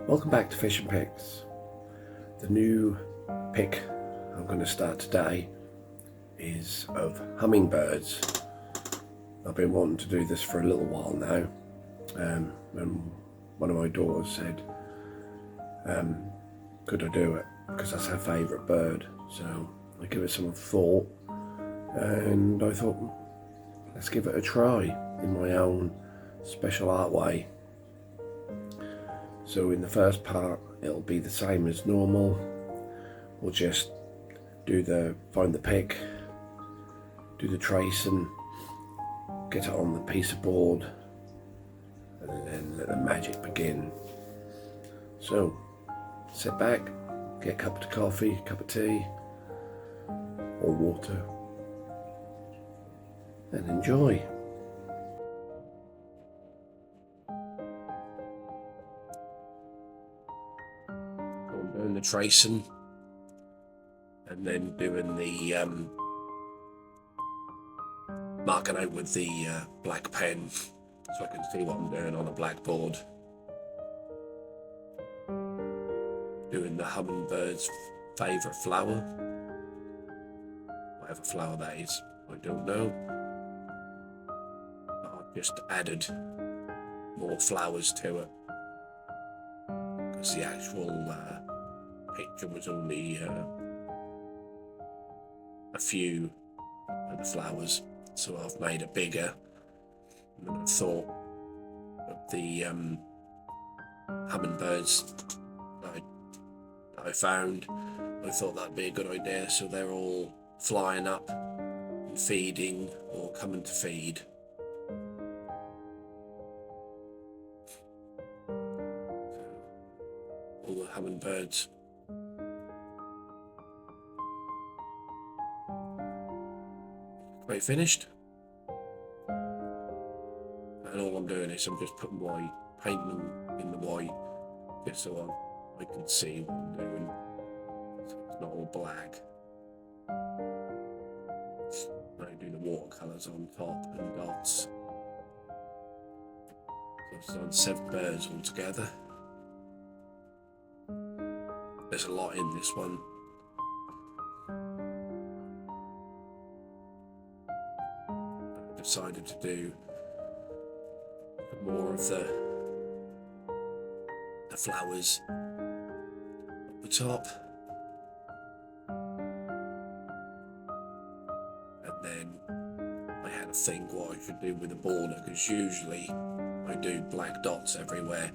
Welcome back to Fish and Picks. The new pick I'm going to start today is of hummingbirds. I've been wanting to do this for a little while now, and one of my daughters said, could I do it? Because that's her favourite bird. So I give it some thought, and I thought, let's give it a try in my own special art way. So in the first part, it'll be the same as normal. We'll just find the pick, do the tracing, get it on the piece of board, and then let the magic begin. So sit back, get a cup of coffee, cup of tea, or water, and enjoy. Doing the tracing and then doing the marking out with the black pen so I can see what I'm doing on a blackboard. Doing the hummingbird's favourite flower, whatever flower that is, I don't know. I've just added more flowers to it because the actual picture was only a few of the flowers, so I've made it bigger. And then I thought of the hummingbirds that I found. I thought that'd be a good idea, so they're all flying up and feeding or coming to feed. All the hummingbirds. Quite finished, and all I'm doing is I'm just putting white, painting them in the white, just so I can see what I'm doing, so it's not all black. I do the watercolours on top and dots, so I've done 7 birds altogether. There's a lot in this one. Decided to do more of the flowers at the top, and then I had to think what I should do with the border, because usually I do black dots everywhere.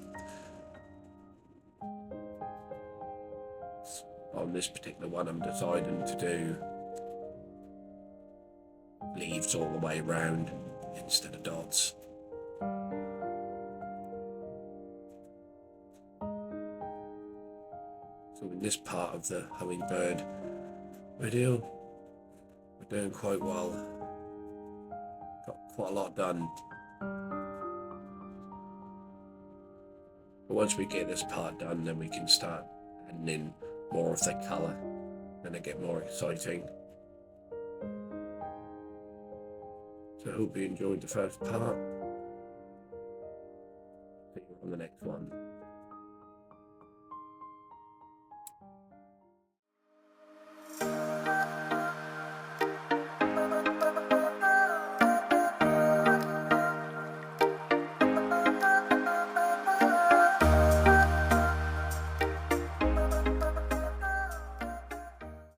On this particular one, I'm deciding to do leaves all the way around instead of dots. So in this part of the hummingbird video, we're doing quite well. Got quite a lot done. But once we get this part done, then we can start adding in more of the colour, and it get more exciting. So I hope you enjoyed the first part. See you on the next one.